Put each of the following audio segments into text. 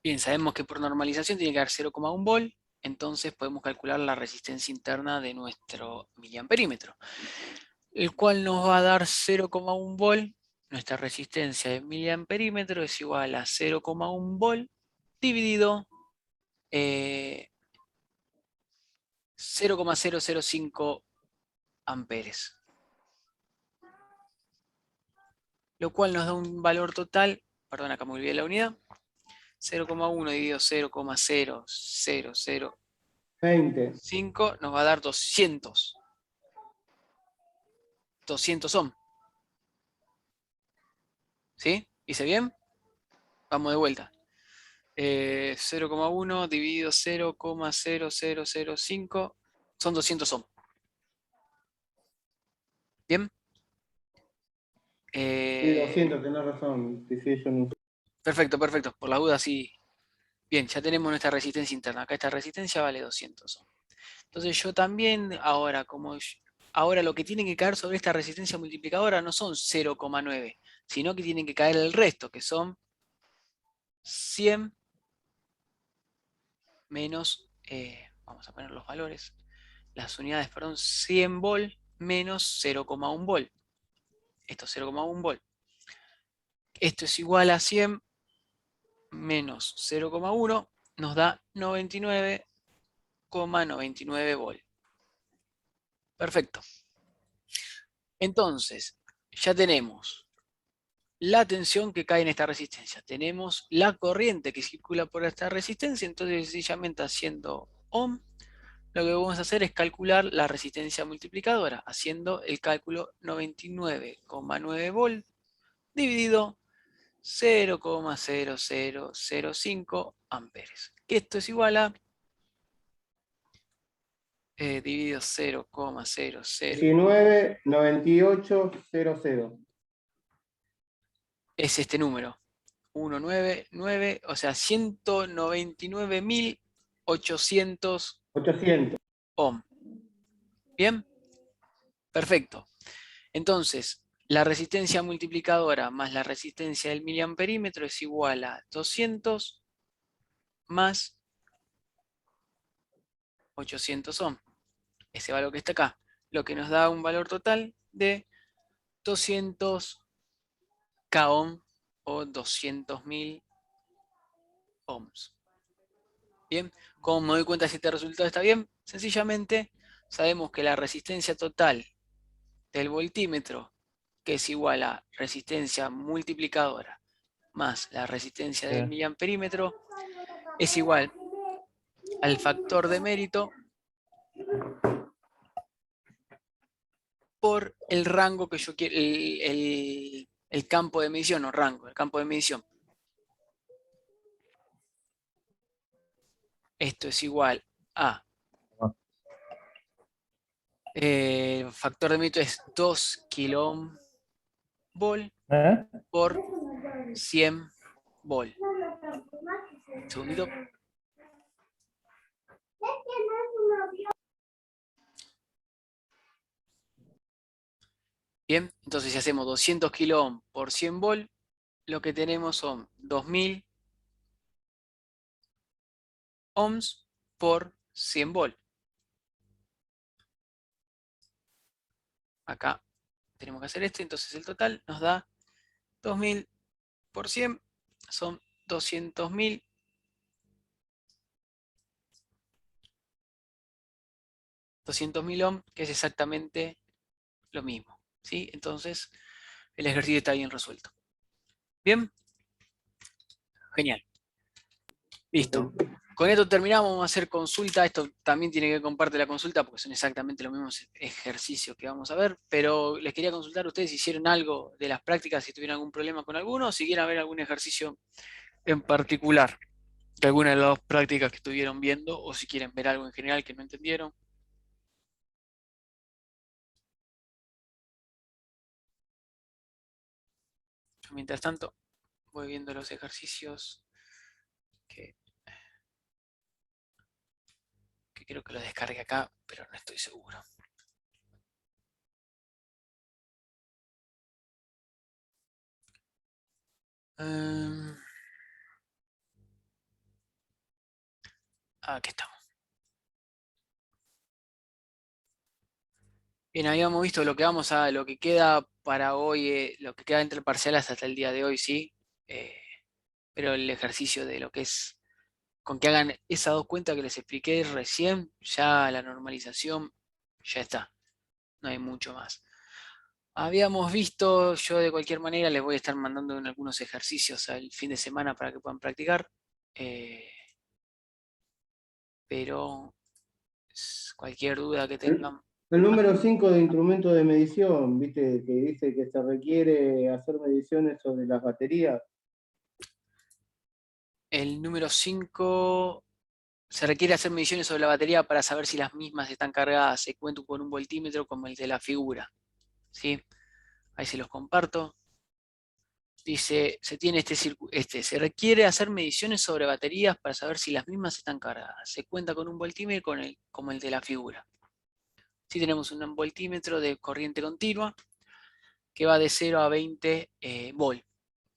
Bien, sabemos que por normalización tiene que dar 0,1 volt, entonces podemos calcular la resistencia interna de nuestro miliamperímetro, el cual nos va a dar 0,1 volt. Nuestra resistencia de miliamperímetro es igual a 0,1 volt dividido 0,005 amperes, lo cual nos da un valor total, perdón, acá me olvidé la unidad, 0,1 dividido 0,0005 20. nos va a dar 200 ohm. ¿Sí? ¿Hice bien? Vamos de vuelta. 0,1 dividido 0,0005 son 200 ohm. ¿Bien? Sí, Eh, 200, tenés razón. Sí, sí, yo no sé. perfecto, perfecto. Por la duda, sí. Bien, ya tenemos nuestra resistencia interna. Acá esta resistencia vale 200 ohm. Entonces yo también, ahora lo que tiene que caer sobre esta resistencia multiplicadora no son 0,9, sino que tienen que caer el resto, que son 100 menos, vamos a poner los valores, las unidades, perdón, 100 volt menos 0,1 volt. Esto es 0,1 volt. Esto es igual a 100 menos 0,1, nos da 99,99 volt. Perfecto. Entonces, ya tenemos la tensión que cae en esta resistencia. Tenemos la corriente que circula por esta resistencia, entonces sencillamente haciendo ohm, lo que vamos a hacer es calcular la resistencia multiplicadora, haciendo el cálculo 99,9 volt dividido 0,0005 amperes. Que esto es igual a dividido 0,00, 199800. es este número, 199, o sea, 199.800 800. ohm. ¿Bien? Perfecto. Entonces, la resistencia multiplicadora más la resistencia del miliamperímetro es igual a 200 más 800 ohm. Ese valor que está acá, lo que nos da un valor total de 200 k ohm o 200.000 ohms. Bien, ¿cómo me doy cuenta si este resultado está bien? Sencillamente sabemos que la resistencia total del voltímetro, que es igual a resistencia multiplicadora más la resistencia del miliamperímetro, es igual al factor de mérito por el rango que yo quiero, el campo de medición, o rango, el campo de medición. Esto es igual a, el factor de mérito es 2 kV ¿Eh? por 100 volt. Un segundito. Bien, entonces si hacemos 200 kΩ por 100 volt, lo que tenemos son 2000 ohms por 100 volt. Acá tenemos que hacer esto, entonces el total nos da 2000 por 100, son 200.000 ohms, que es exactamente lo mismo. ¿Sí? Entonces el ejercicio está bien resuelto. Bien, genial. Listo. Con esto terminamos, vamos a hacer consulta. Esto también tiene que ver con parte de la consulta porque son exactamente los mismos ejercicios que vamos a ver. Pero les quería consultar, ¿ustedes si hicieron algo de las prácticas, si tuvieron algún problema con alguno o si quieren ver algún ejercicio en particular de alguna de las prácticas que estuvieron viendo o si quieren ver algo en general que no entendieron? Yo, mientras tanto, voy viendo los ejercicios que, que creo que los descargué acá, pero no estoy seguro. Um, Aquí estamos. Bien, habíamos visto lo que queda para hoy, lo que queda entre parciales hasta el día de hoy, sí. Eh, pero el ejercicio de lo que es, con que hagan esas dos cuentas que les expliqué recién, ya la normalización ya está. No hay mucho más. Habíamos visto, yo de cualquier manera les voy a estar mandando en algunos ejercicios al fin de semana para que puedan practicar. eh, pero cualquier duda que El, tengan. el número 5 de instrumento de medición, viste, que dice que se requiere hacer mediciones sobre las baterías. El número 5 se requiere hacer mediciones sobre la batería para saber si las mismas están cargadas. Se cuenta con un voltímetro como el de la figura. ¿Sí? Ahí se los comparto. Dice, se requiere hacer mediciones sobre baterías para saber si las mismas están cargadas. Se cuenta con un voltímetro como el de la figura. Si tenemos un voltímetro de corriente continua que va de 0 a 20 volt.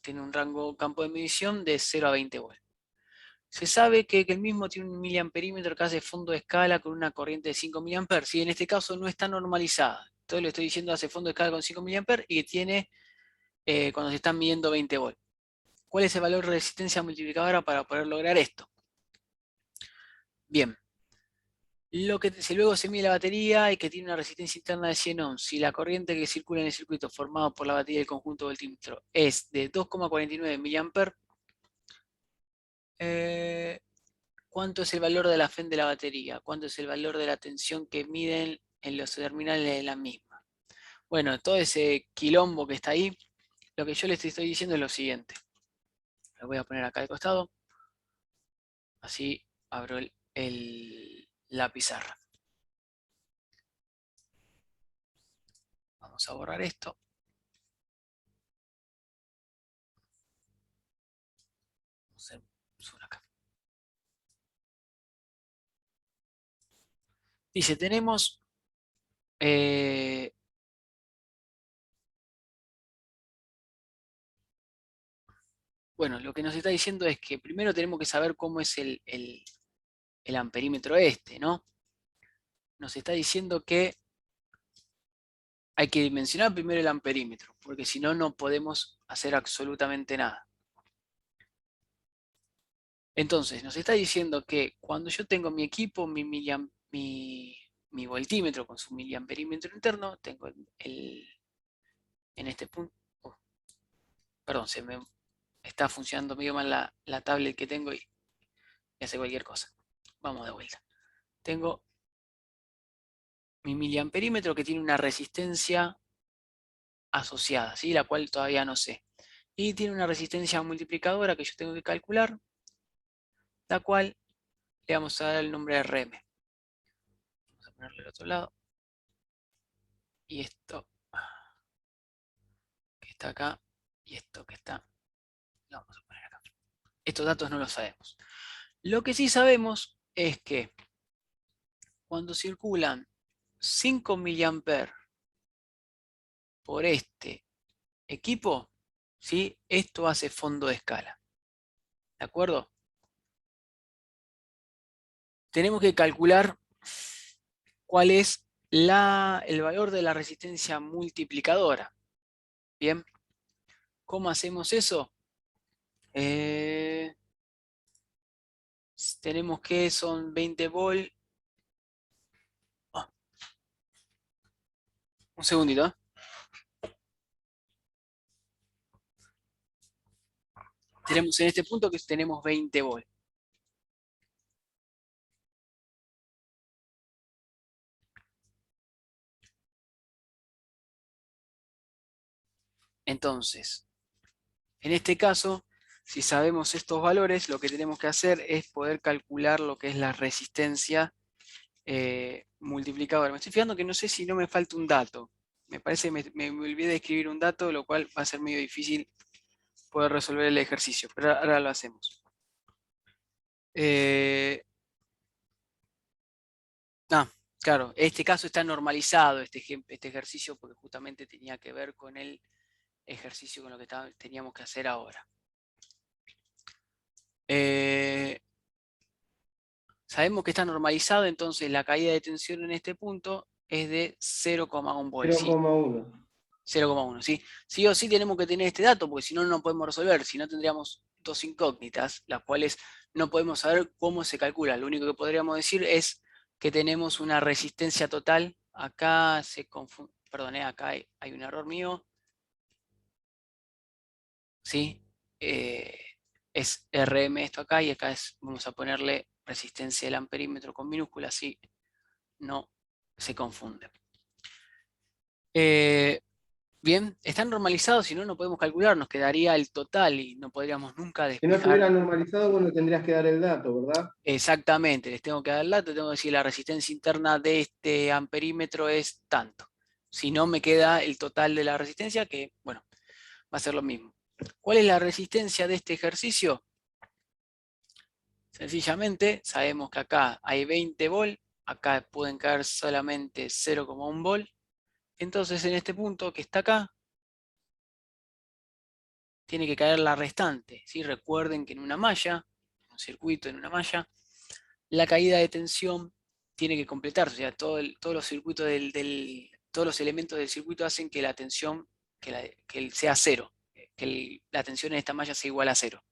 Tiene un rango campo de medición de 0 a 20 volt. Se sabe que el mismo tiene un miliamperímetro que hace fondo de escala con una corriente de 5 miliamperes. Si en este caso no está normalizada. Entonces le estoy diciendo hace fondo de escala con 5 miliamperes y que tiene, cuando se están midiendo 20 volt. ¿Cuál es el valor de resistencia multiplicadora para poder lograr esto? Bien. Si luego se mide la batería y que tiene una resistencia interna de 100 ohms, si la corriente que circula en el circuito formado por la batería del conjunto voltímetro es de 2,49 miliamperes, ¿cuánto es el valor de la FEN de la batería? ¿Cuánto es el valor de la tensión que miden en los terminales de la misma? Bueno, todo ese quilombo que está ahí, lo que yo les estoy diciendo es lo siguiente. Lo voy a poner acá al costado, así abro la pizarra. Vamos a borrar esto. Vamos a hacer zoom acá. Dice, tenemos bueno, lo que nos está diciendo es que primero tenemos que saber cómo es el amperímetro este, ¿no? Nos está diciendo que hay que dimensionar primero el amperímetro, porque si no, no podemos hacer absolutamente nada. Entonces, nos está diciendo que cuando yo tengo mi equipo, mi voltímetro con su miliamperímetro interno, tengo en este punto, perdón, se me está funcionando medio mal la tablet que tengo y hace cualquier cosa. Vamos de vuelta. Tengo mi miliamperímetro que tiene una resistencia asociada, ¿sí? La cual todavía no sé. Y tiene una resistencia multiplicadora que yo tengo que calcular, la cual le vamos a dar el nombre de RM. Vamos a ponerle al otro lado. Y esto que está acá y esto que está, lo vamos a poner acá. Estos datos no los sabemos. Lo que sí sabemos es que cuando circulan 5 mA por este equipo, ¿sí? Esto hace fondo de escala. ¿De acuerdo? Tenemos que calcular cuál es el valor de la resistencia multiplicadora. Bien, ¿cómo hacemos eso? Eh, Tenemos que son 20 volt. Oh, un segundito. Tenemos en este punto que tenemos 20 volt. Entonces, en este caso, si sabemos estos valores, lo que tenemos que hacer es poder calcular lo que es la resistencia multiplicadora. Me estoy fijando que no sé si no me falta un dato. Me parece que me olvidé de escribir un dato, lo cual va a ser medio difícil poder resolver el ejercicio, pero ahora lo hacemos. Claro, este caso está normalizado, este ejercicio, porque justamente tenía que ver con el ejercicio con lo que teníamos que hacer ahora. Sabemos que está normalizado, entonces la caída de tensión en este punto es de 0,1 volt. Sí, 0,1. 0,1, ¿sí? Sí o sí tenemos que tener este dato, porque si no, no podemos resolver. Si no, tendríamos dos incógnitas, las cuales no podemos saber cómo se calcula. Lo único que podríamos decir es que tenemos una resistencia total. Acá se confunde, perdón, acá hay un error mío. ¿Sí? Es RM esto acá y acá vamos a ponerle resistencia del amperímetro con minúscula, así no se confunde. Bien, están normalizados, si no, no podemos calcular, nos quedaría el total y no podríamos nunca Si no estuviera despejar. normalizado, bueno, tendrías que dar el dato, ¿verdad? Exactamente, les tengo que dar el dato, tengo que decir la resistencia interna de este amperímetro es tanto. Si no, me queda el total de la resistencia, que, bueno, va a ser lo mismo. ¿Cuál es la resistencia de este ejercicio? Sencillamente, sabemos que acá hay 20 volt, acá pueden caer solamente 0,1 volt. Entonces, en este punto que está acá, tiene que caer la restante. ¿Sí? Recuerden que en una malla, un circuito en una malla, la caída de tensión tiene que completarse. O sea, todos los circuitos todos los elementos del circuito hacen que la tensión sea cero, que la tensión en esta malla sea igual a cero.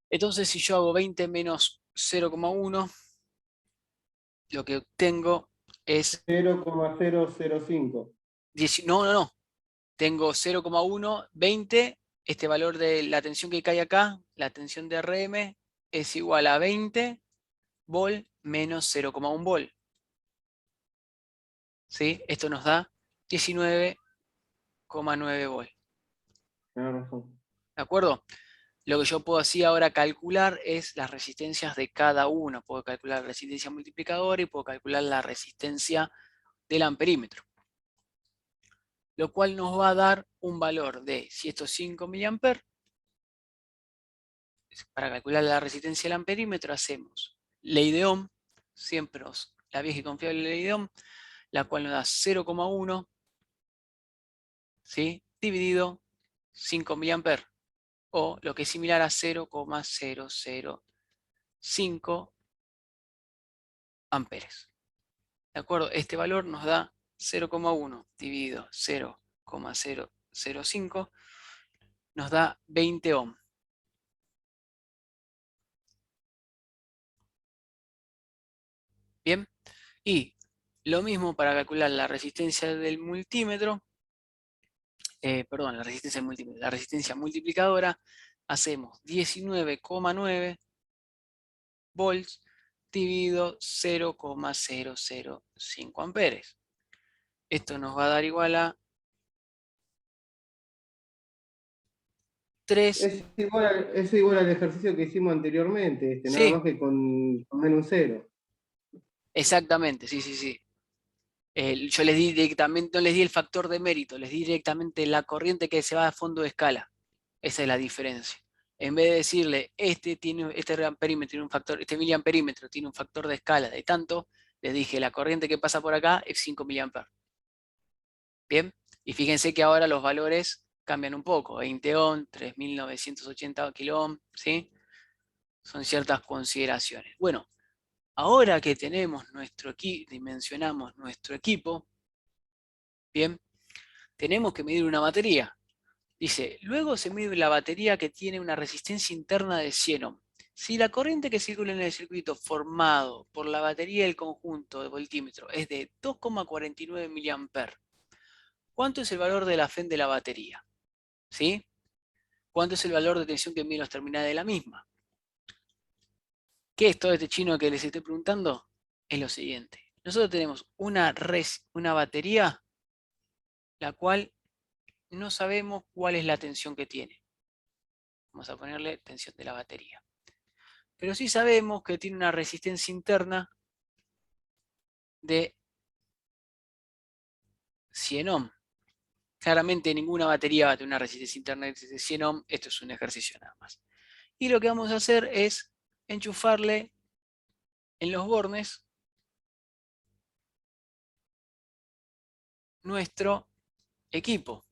Entonces, si yo hago 20 menos 0,1, lo que obtengo es 0,005. no, no, no. Tengo 0,1, 20. Este valor de la tensión que cae acá, la tensión de RM, es igual a 20 volt menos 0,1 volt. ¿Sí? Esto nos da 19,9 volt. Tienes razón. ¿De acuerdo? Lo que yo puedo así ahora calcular es las resistencias de cada uno. Puedo calcular la resistencia multiplicadora y puedo calcular la resistencia del amperímetro. Lo cual nos va a dar un valor de, si esto es 5 mA, para calcular la resistencia del amperímetro hacemos ley de Ohm, siempre la vieja y confiable ley de Ohm, la cual nos da 0,1, ¿sí? Dividido 5 mA, o lo que es similar a 0,005 amperes. ¿De acuerdo? Este valor nos da 0,1 dividido 0,005, nos da 20 ohm. Bien, y lo mismo para calcular la resistencia del multímetro, perdón, la resistencia multiplicadora, hacemos 19,9 volts dividido 0,005 amperes. Esto nos va a dar igual a 3. Es igual al ejercicio que hicimos anteriormente, nada Sí, más que con menos cero. exactamente, sí, sí, sí. Yo les di directamente, no les di el factor de mérito, les di directamente la corriente que se va a fondo de escala. Esa es la diferencia. En vez de decirle, este amperímetro tiene un factor, este miliamperímetro tiene un factor de escala de tanto, les dije, la corriente que pasa por acá es 5 miliamperes. Bien, y fíjense que ahora los valores cambian un poco, 20 ohm, 3980 kilo ohm, ¿sí? Son ciertas consideraciones. Bueno, ahora que tenemos nuestro equipo, dimensionamos nuestro equipo, bien, tenemos que medir una batería. Dice, luego se mide la batería que tiene una resistencia interna de 100 ohm. Si la corriente que circula en el circuito formado por la batería del conjunto de voltímetro es de 2,49 mA, ¿cuánto es el valor de la FEN de la batería? ¿Sí? ¿Cuánto es el valor de tensión que mide los terminales de la misma? ¿Qué es todo este chino que les estoy preguntando? Es lo siguiente. Nosotros tenemos una batería la cual no sabemos cuál es la tensión que tiene. Vamos a ponerle tensión de la batería. Pero sí sabemos que tiene una resistencia interna de 100 ohm. Claramente ninguna batería va a tener una resistencia interna de 100 ohm. Esto es un ejercicio nada más. Y lo que vamos a hacer es enchufarle en los bornes nuestro equipo.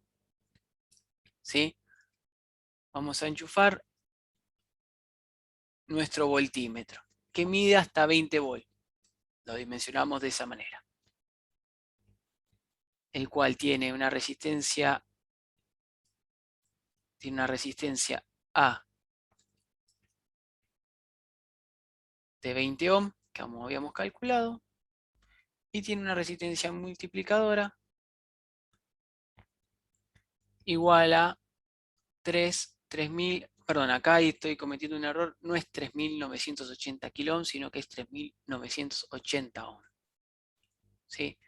¿Sí? Vamos a enchufar nuestro voltímetro. que mide hasta 20 volts. Lo dimensionamos de esa manera. El cual tiene una resistencia A de 20 ohm, que como habíamos calculado, y tiene una resistencia multiplicadora igual a 3000, perdón, acá estoy cometiendo un error, no es 3980 kilo, sino que es 3980 ohm. ¿Sí?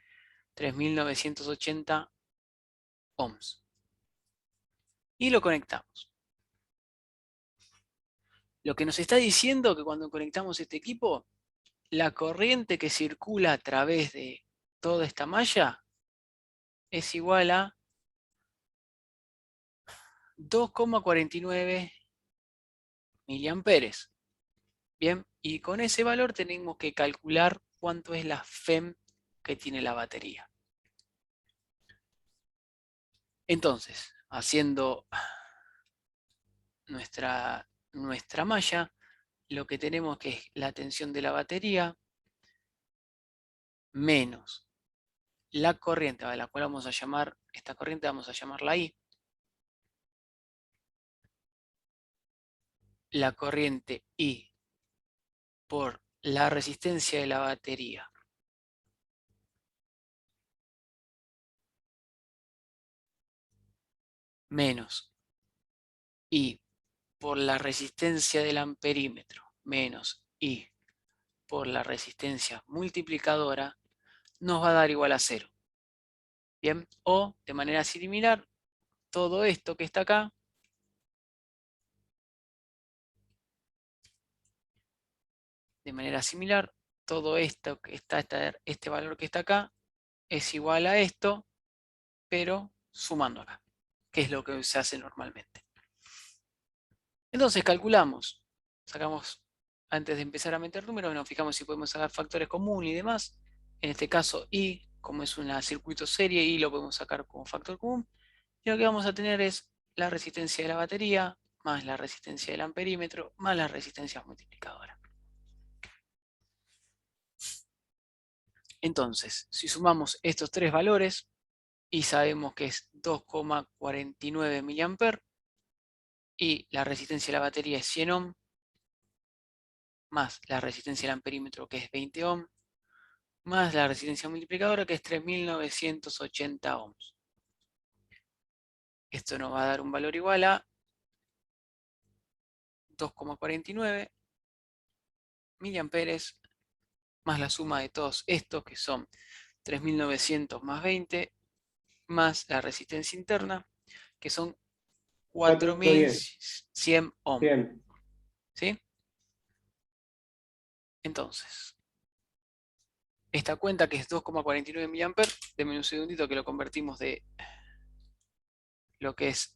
3980 ohms. Y lo conectamos. Lo que nos está diciendo que cuando conectamos este equipo, la corriente que circula a través de toda esta malla es igual a 2,49 miliamperes. Bien, y con ese valor tenemos que calcular cuánto es la FEM que tiene la batería. Entonces, haciendo nuestra malla, lo que tenemos que es la tensión de la batería menos la corriente a la cual vamos a llamar, esta corriente vamos a llamarla I, la corriente I por la resistencia de la batería menos I por la resistencia del amperímetro menos I por la resistencia multiplicadora nos va a dar igual a 0. Bien, o de manera similar, todo esto que está acá todo esto que está, este valor que está acá es igual a esto, pero sumando acá, que es lo que se hace normalmente. Entonces calculamos, sacamos, antes de empezar a meter números, nos fijamos si podemos sacar factores comunes y demás. En este caso I, como es un circuito serie, I lo podemos sacar como factor común. Y lo que vamos a tener es la resistencia de la batería, más la resistencia del amperímetro, más la resistencia multiplicadora. Entonces, si sumamos estos tres valores, y sabemos que es 2,49 mA, y la resistencia de la batería es 100 ohm, más la resistencia del amperímetro que es 20 ohm, más la resistencia multiplicadora que es 3980 ohms. Esto nos va a dar un valor igual a 2,49 miliamperes más la suma de todos estos que son 3900 más 20 más la resistencia interna que son 410. 4100 ohm. 100. ¿Sí? Entonces, esta cuenta que es 2,49 mA, denme un segundito que lo convertimos de lo que es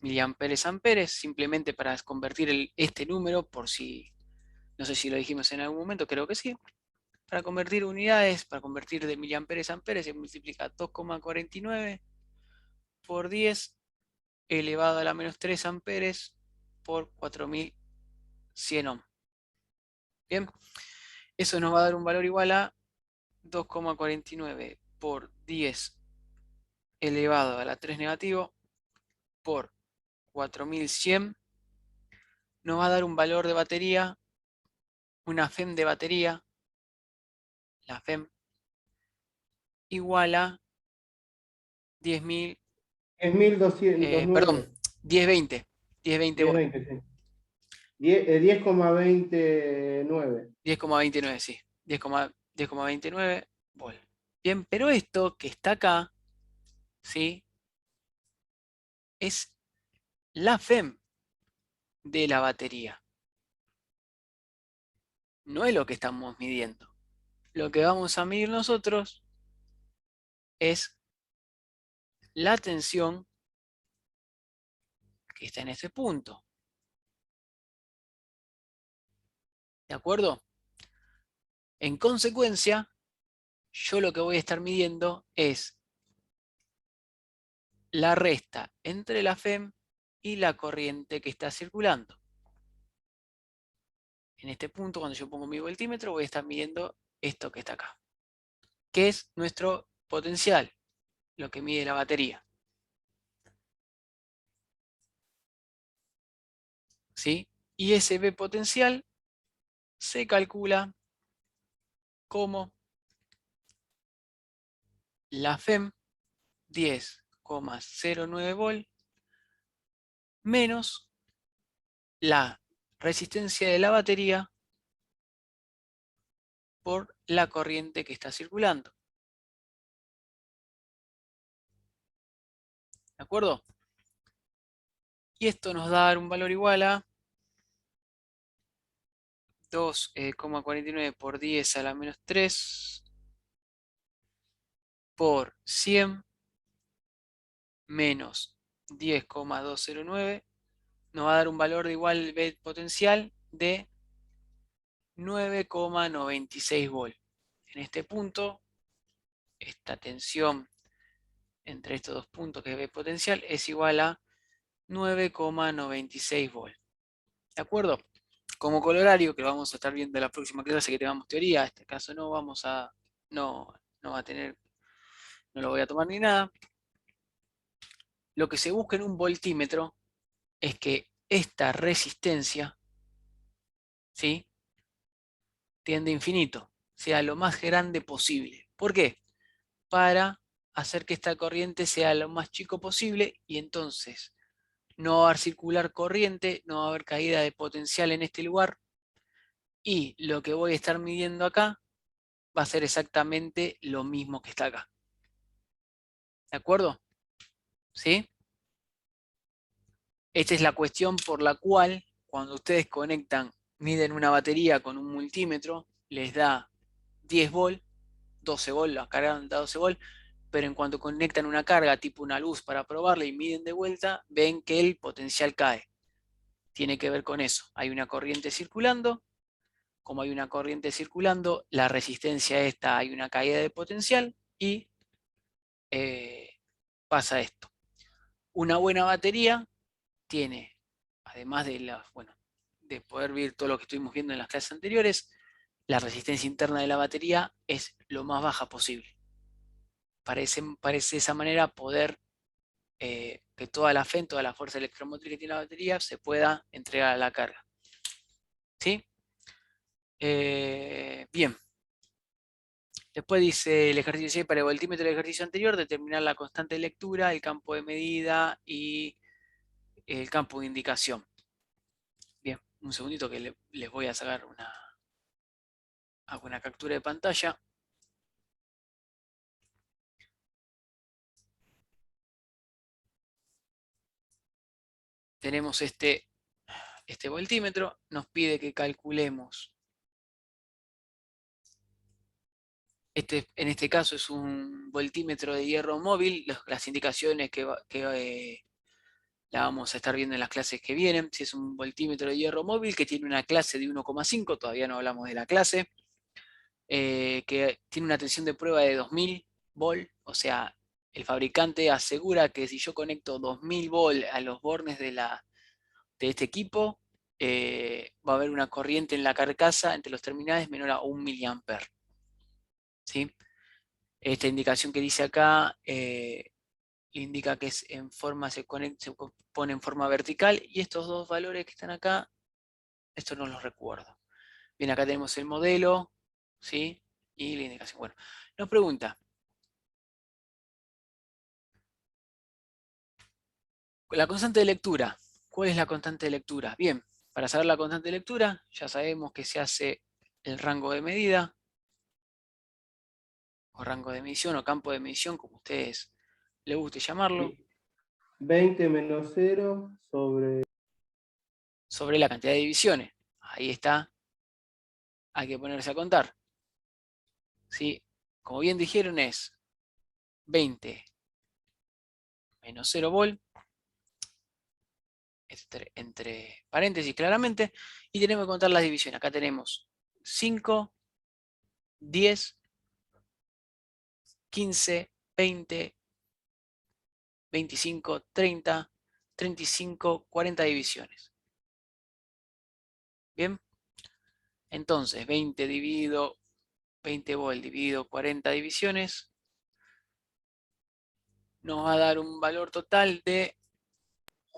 miliamperes amperes, simplemente para convertir este número, por si, no sé si lo dijimos en algún momento, creo que sí, para convertir unidades, para convertir de miliamperes a amperes, se multiplica 2,49 por 10 elevado a la menos 3 amperes por 4100 ohm. Bien, eso nos va a dar un valor igual a 2,49 por 10 elevado a la 3 negativo por 4100. Nos va a dar un valor de batería, una FEM de batería, la FEM, igual a 10.000, 10.209. perdón, 1020, 1020 volt, 10.20, sí. 10,29. 10,29, sí, 10,29 volt. Bien, pero esto que está acá, ¿sí? Es la FEM de la batería. No es lo que estamos midiendo. Lo que vamos a medir nosotros es la tensión que está en este punto. ¿De acuerdo? En consecuencia, yo lo que voy a estar midiendo es la resta entre la FEM y la corriente que está circulando. En este punto, cuando yo pongo mi voltímetro, voy a estar midiendo esto que está acá, que es nuestro potencial, lo que mide la batería. ¿Sí? Y ese B potencial se calcula como la FEM 10,09 volt menos la resistencia de la batería por la corriente que está circulando. ¿De acuerdo? Y esto nos da un valor igual a 2,49 por 10 a la menos 3 por 100 menos 10,209. Nos va a dar un valor de igual B potencial de 9,96 volt. En este punto, esta tensión entre estos dos puntos, que es B potencial, es igual a 9,96 volt. ¿De acuerdo? Como colorario, que lo vamos a estar viendo en la próxima clase que tengamos teoría, en este caso no vamos a, no va a tener, no lo voy a tomar ni nada. Lo que se busca en un voltímetro es que esta resistencia, ¿sí?, tiende a infinito, sea lo más grande posible. ¿Por qué? Para hacer que esta corriente sea lo más chico posible y entonces no va a haber circular corriente, no va a haber caída de potencial en este lugar y lo que voy a estar midiendo acá va a ser exactamente lo mismo que está acá. ¿De acuerdo? ¿Sí? Esta es la cuestión por la cual cuando ustedes conectan, miden una batería con un multímetro, les da 10 volt, 12 volt, la carga da 12 volt, pero en cuanto conectan una carga tipo una luz para probarla y miden de vuelta, ven que el potencial cae. Tiene que ver con eso. Hay una corriente circulando. Como hay una corriente circulando, la resistencia esta, hay una caída de potencial y pasa esto. Una buena batería tiene, además de, bueno, de poder ver todo lo que estuvimos viendo en las clases anteriores, la resistencia interna de la batería es lo más baja posible. Parece de esa manera poder que toda la FEM, toda la fuerza electromotriz que tiene la batería, se pueda entregar a la carga. ¿Sí? Bien. Después dice el ejercicio 6 para el voltímetro del ejercicio anterior, determinar la constante de lectura, el campo de medida y el campo de indicación. Bien, un segundito que les voy a sacar hago una captura de pantalla. Tenemos este voltímetro, nos pide que calculemos. En este caso es un voltímetro de hierro móvil, las indicaciones la vamos a estar viendo en las clases que vienen. Si es un voltímetro de hierro móvil que tiene una clase de 1,5, todavía no hablamos de la clase, que tiene una tensión de prueba de 2000 volt, o sea, el fabricante asegura que si yo conecto 2000 volt a los bornes de este equipo, va a haber una corriente en la carcasa entre los terminales menor a 1 mA. ¿Sí? Esta indicación que dice acá indica que se pone en forma vertical y estos dos valores que están acá, esto no los recuerdo. Bien, acá tenemos el modelo, ¿sí? Y la indicación. Bueno, nos pregunta, la constante de lectura. ¿Cuál es la constante de lectura? Bien, para saber la constante de lectura, ya sabemos que se hace el rango de medida, o rango de medición, o campo de medición, como ustedes les guste llamarlo, 20 menos 0 sobre la cantidad de divisiones. Ahí está, hay que ponerse a contar. ¿Sí? Como bien dijeron, es 20 menos 0 volt, entre paréntesis claramente, y tenemos que contar las divisiones. Acá tenemos 5, 10, 15, 20, 25, 30, 35, 40 divisiones. Bien, Entonces, 20 volt dividido 40 divisiones, nos va a dar un valor total de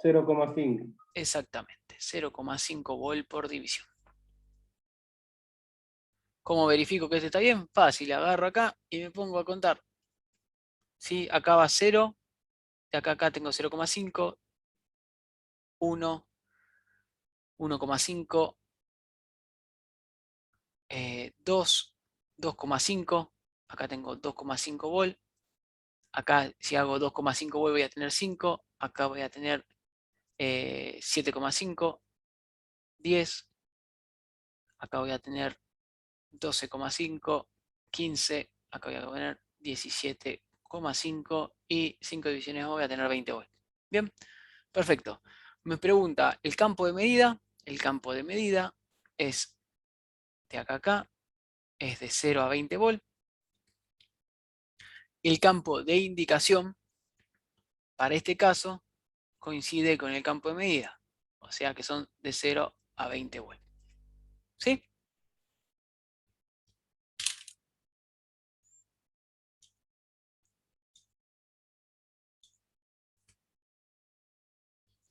0,5. exactamente 0,5 volt por división. ¿Cómo verifico que este está bien? Fácil, agarro acá y me pongo a contar. ¿Sí? Acá va 0, de acá a acá tengo 0,5, 1, 1,5, 2, 2,5, acá tengo 2,5 volt, acá si hago 2,5 volt voy a tener 5, acá voy a tener 7,5, 10, acá voy a tener 12,5, 15, acá voy a tener 17,5 y 5 divisiones voy a tener 20 volt. Bien, perfecto. Me pregunta el campo de medida. El campo de medida es de acá a acá, es de 0 a 20 volt. El campo de indicación, para este caso, coincide con el campo de medida. O sea que son de 0 a 20 volt. ¿Sí?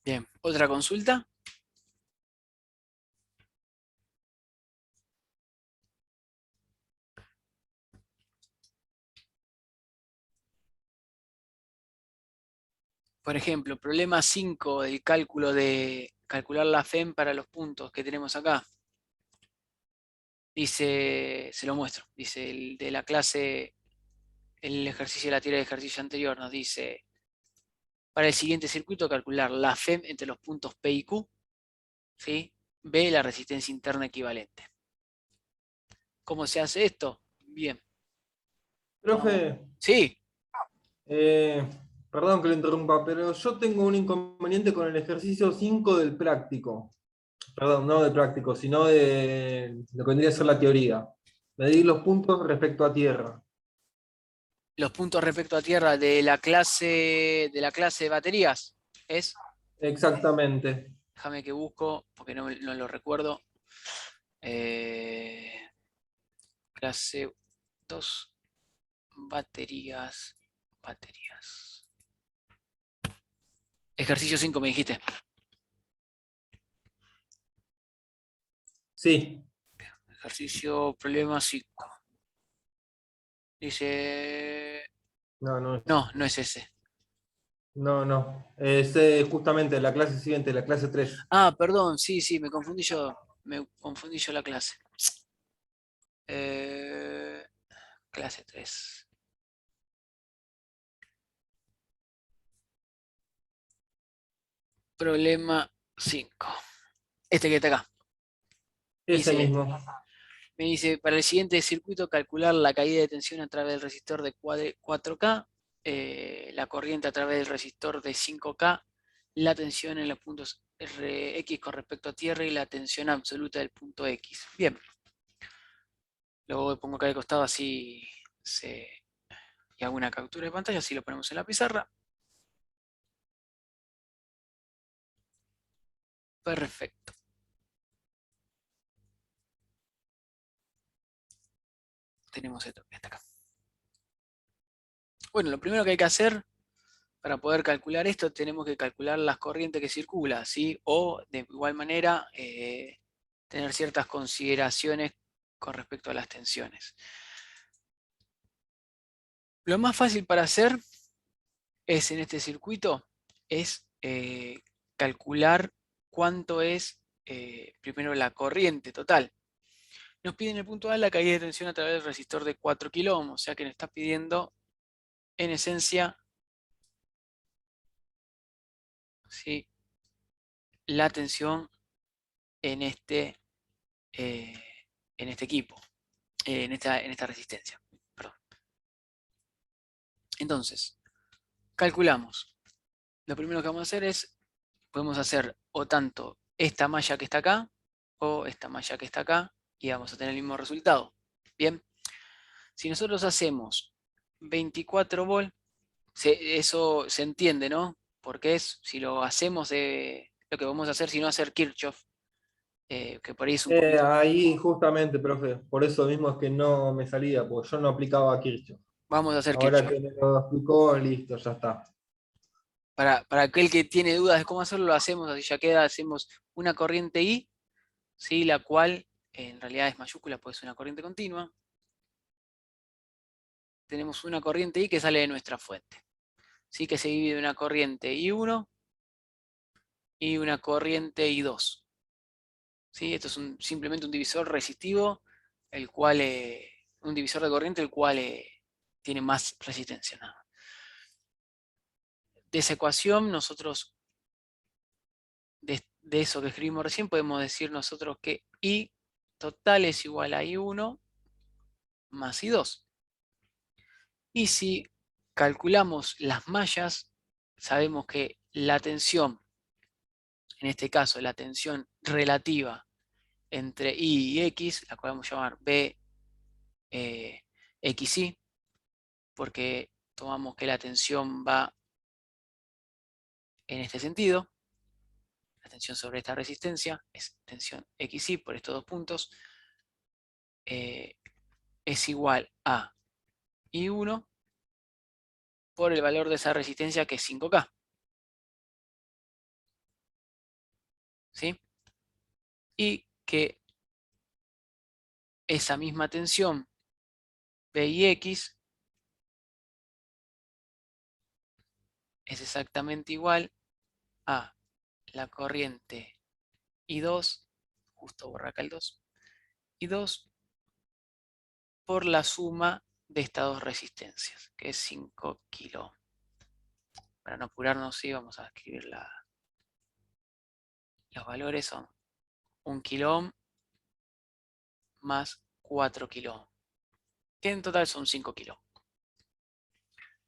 Bien, ¿otra consulta? Por ejemplo, problema 5 del cálculo de calcular la FEM para los puntos que tenemos acá. Dice, se lo muestro, dice el de la clase, el ejercicio de la tira de ejercicio anterior, nos dice, para el siguiente circuito calcular la FEM entre los puntos P y Q, ¿sí? B, la resistencia interna equivalente. ¿Cómo se hace esto? Bien. Vamos. Profe, Sí, eh, perdón que le interrumpa, pero yo tengo un inconveniente con el ejercicio 5 del práctico. Perdón, no del práctico, sino de lo que vendría a ser la teoría. Medir los puntos respecto a tierra. los puntos respecto a tierra de la clase de baterías es, Exactamente. déjame que busco porque no lo recuerdo. Eh, clase 2, baterías, baterías. Ejercicio 5 me dijiste. Sí. Ejercicio problema 5. Dice, No, no es. no, no es ese. No, no. Es justamente la clase siguiente, la clase 3. Ah, perdón, sí, sí, me confundí yo la clase. Clase 3. Problema 5. Este que está acá. Ese Dice, mismo. me dice, para el siguiente circuito calcular la caída de tensión a través del resistor de 4K, la corriente a través del resistor de 5K, la tensión en los puntos X con respecto a tierra y la tensión absoluta del punto X. Bien. Luego pongo acá de costado así y hago una captura de pantalla, así lo ponemos en la pizarra. Perfecto. Tenemos esto hasta acá. Bueno, lo primero que hay que hacer para poder calcular esto, tenemos que calcular las corrientes que circulan, ¿sí? O de igual manera, tener ciertas consideraciones con respecto a las tensiones. Lo más fácil para hacer es en este circuito, es calcular cuánto es primero la corriente total. Nos piden el punto A, la caída de tensión a través del resistor de 4 kilo ohms, o sea que nos está pidiendo en esencia, ¿sí?, la tensión en este, eh, en este equipo, en esta resistencia. Perdón. Entonces, calculamos. Lo primero que vamos a hacer es, podemos hacer o tanto esta malla que está acá, o esta malla que está acá, y vamos a tener el mismo resultado. Bien, si nosotros hacemos 24 volt, eso se entiende, ¿no? Porque es, si lo hacemos, lo que vamos a hacer, si no hacer Kirchhoff, que por ahí es un poquito... Ahí justamente, profe, por eso mismo es que no me salía, porque yo no aplicaba a Kirchhoff. Vamos a hacer Ahora Kirchhoff. que me lo explicó, listo, ya está. Para aquel que tiene dudas de cómo hacerlo, lo hacemos así ya queda, hacemos una corriente I, ¿sí? La cual en realidad es mayúscula, pues es una corriente continua. Tenemos una corriente I que sale de nuestra fuente, ¿sí? Que se divide en una corriente I1 y una corriente I2. ¿Sí? Esto es simplemente un divisor resistivo, el cual, un divisor de corriente, el cual tiene más resistencia. Nada más. De esa ecuación, nosotros, de eso que escribimos recién, podemos decir nosotros que I total es igual a I1 más I2. Y si calculamos las mallas, sabemos que la tensión, en este caso la tensión relativa entre I y X, la cual vamos a llamar B XY, porque tomamos que la tensión va en este sentido, la tensión sobre esta resistencia es tensión XY por estos dos puntos, es igual a I1 por el valor de esa resistencia que es 5K. ¿Sí? Y que esa misma tensión B y X es exactamente igual a la corriente I2, justo borra acá el 2, I2 por la suma de estas dos resistencias, que es 5 kilo. Para no apurarnos, sí, vamos a escribir los valores. Son 1 kilo ohm más 4 kilo ohm, que en total son 5 kilo ohm.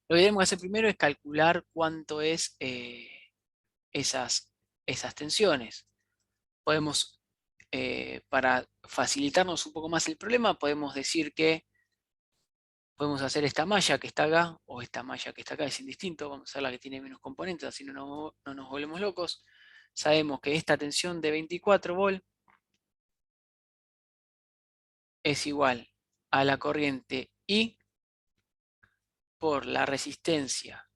Lo que tenemos que hacer primero es calcular cuánto es esas tensiones. Podemos, para facilitarnos un poco más el problema, podemos decir que podemos hacer esta malla que está acá, o esta malla que está acá, es indistinto, vamos a hacer la que tiene menos componentes, así no nos volvemos locos. Sabemos que esta tensión de 24 volt es igual a la corriente I por la resistencia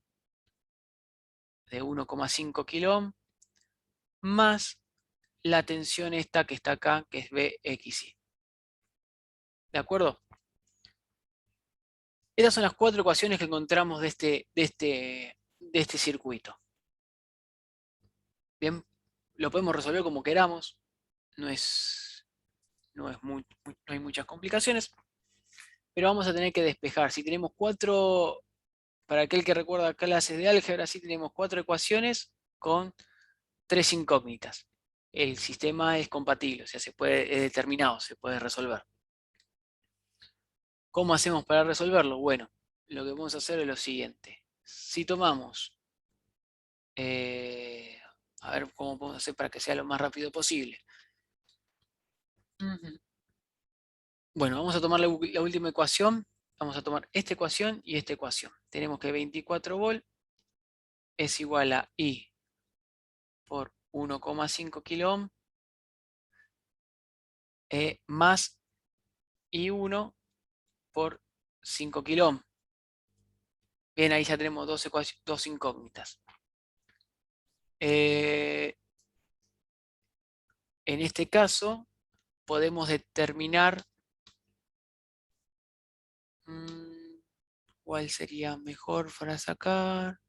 de 1,5 kilo ohm más la tensión esta que está acá, que es BXY. ¿De acuerdo? Estas son las 4 ecuaciones que encontramos de este circuito. Bien, lo podemos resolver como queramos, no hay muchas complicaciones, pero vamos a tener que despejar. Si tenemos 4, para aquel que recuerda clases de álgebra, sí tenemos 4 ecuaciones con 3 incógnitas. El sistema es compatible, o sea, es determinado, se puede resolver. ¿Cómo hacemos para resolverlo? Bueno, lo que vamos a hacer es lo siguiente. Si tomamos, a ver cómo podemos hacer para que sea lo más rápido posible. Bueno, vamos a tomar la última ecuación. Vamos a tomar esta ecuación y esta ecuación. Tenemos que 24 volt es igual a I por 1,5 kilo ohm más I1 por 5 kilo ohm. Bien, ahí ya tenemos dos incógnitas. En este caso, podemos determinar cuál sería mejor para sacar.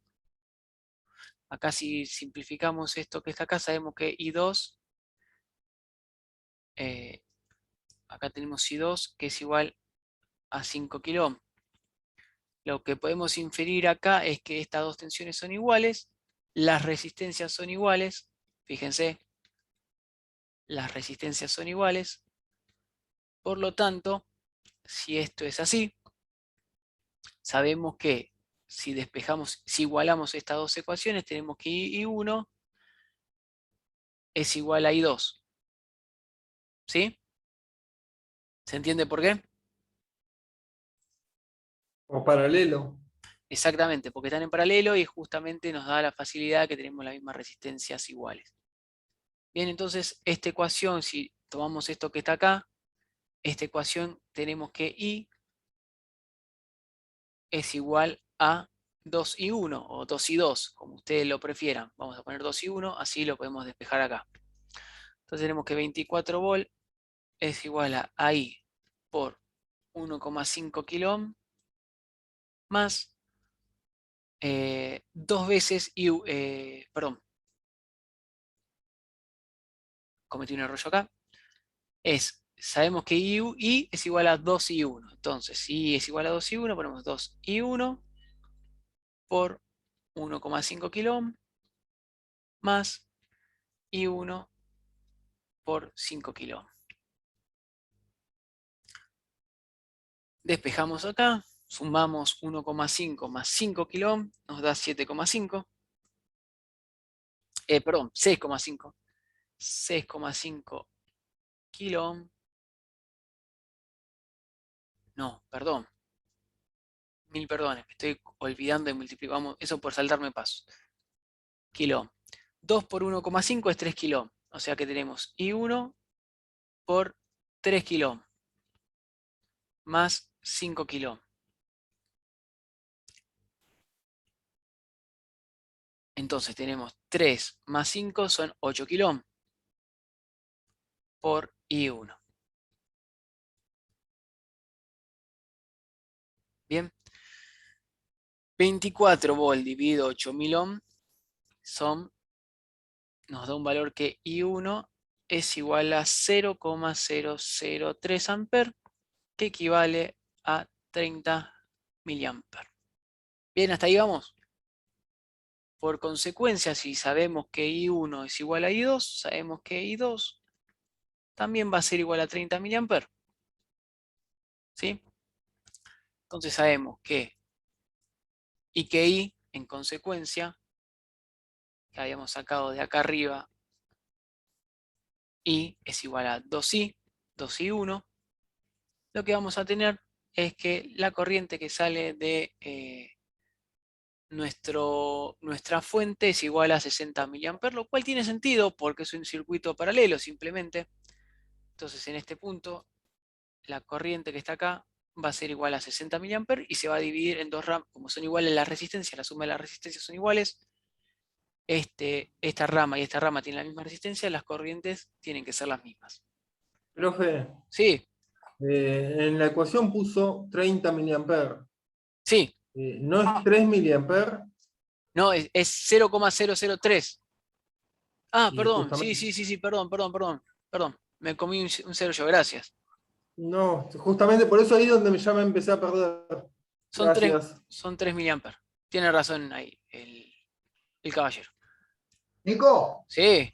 Acá si simplificamos esto que está acá, sabemos que I2, acá tenemos I2 que es igual a 5 kilo ohm. Lo que podemos inferir acá es que estas dos tensiones son iguales, las resistencias son iguales, fíjense, las resistencias son iguales, por lo tanto, si esto es así, sabemos que si despejamos, si igualamos estas dos ecuaciones, tenemos que I1 es igual a I2. ¿Sí? ¿Se entiende por qué? O paralelo. Exactamente, porque están en paralelo y justamente nos da la facilidad que tenemos las mismas resistencias iguales. Bien, entonces esta ecuación, si tomamos esto que está acá, esta ecuación tenemos que I es igual a 2I1 o 2I2, como ustedes lo prefieran. Vamos a poner 2I1, así lo podemos despejar acá. Entonces tenemos que 24 volt es igual a I por 1,5 kilo ohm más 2 veces I, perdón, cometí un error yo acá, sabemos que I es igual a 2I1, entonces si I es igual a 2I1, ponemos 2I1 por 1,5 kilo ohm más I1 por 5 kilo ohm. Despejamos acá, sumamos 1,5 más 5 kilo ohm, nos da 7,5. Perdón, 6,5. 6,5 kilo ohm. No, perdón. Mil perdones, me estoy olvidando y multiplicamos eso por saltarme pasos. Kilo ohm. 2 por 1,5 es 3 kilo ohm. O sea que tenemos I1 por 3 kilo ohm más 5 kilo ohm. Entonces tenemos 3 más 5 son 8 kilo ohm por I1. Bien. 24 volt dividido 8000 ohm nos da un valor que I1 es igual a 0,003 amperes, que equivale a 30 miliamperes. Bien, hasta ahí vamos. Por consecuencia, si sabemos que I1 es igual a I2, sabemos que I2 también va a ser igual a 30 miliamperes. ¿Sí? Entonces sabemos que I, en consecuencia, que habíamos sacado de acá arriba, I es igual a 2I1. Lo que vamos a tener es que la corriente que sale de nuestra fuente es igual a 60 mA, lo cual tiene sentido porque es un circuito paralelo simplemente. Entonces en este punto la corriente que está acá va a ser igual a 60 mA y se va a dividir en dos ramas, como son iguales las resistencias, la suma de las resistencias son iguales. Esta rama y esta rama tienen la misma resistencia, las corrientes tienen que ser las mismas. Profe, Sí, en la ecuación puso 30 miliamperes. sí, ¿No es 3 miliamperes? no, es 0,003. Ah, Y perdón, sí, justamente, sí, perdón, me comí un cero yo, gracias. no, justamente por eso ahí es donde ya me empecé a perder. Son 3 Gracias. miliamperes. Tiene razón ahí el caballero. Nico, Sí,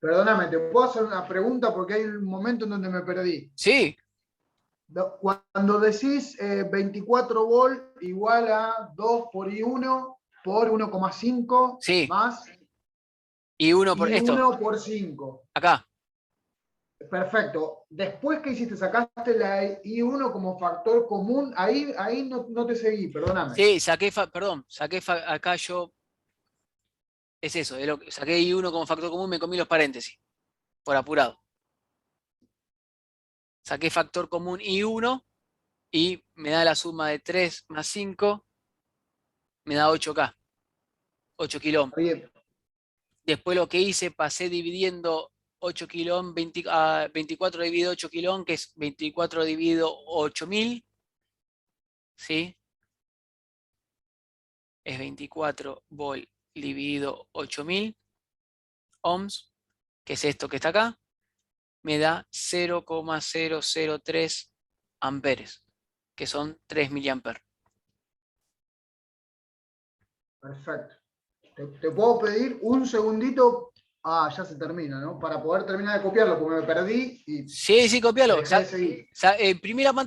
perdóname, ¿te puedo hacer una pregunta? Porque hay un momento en donde me perdí. sí, Cuando decís 24 volt igual a 2 por I1 por 1,5 sí. más Y uno por esto, I1 por 5. acá. Perfecto. Después que hiciste, sacaste la I1 como factor común, ahí no te seguí, perdóname. Sí, saqué acá yo. Es eso, saqué I1 como factor común, me comí los paréntesis. Por apurado. Saqué factor común I1 y me da la suma de 3 más 5, me da 8K. 8 kilo ohm. Bien. Después lo que hice, pasé dividiendo 8 kilo ohm, 24 dividido 8 kilo ohm, que es 24 dividido 8000. ¿Sí? Es 24 volt dividido 8000 ohms, que es esto que está acá, me da 0,003 amperes, que son 3 miliamperes. Perfecto. ¿Te puedo pedir un segundito? Ah, ya se termina, ¿no? Para poder terminar de copiarlo, porque me perdí y Sí, sí, copialo. dejé de seguir. Imprimí la pantalla.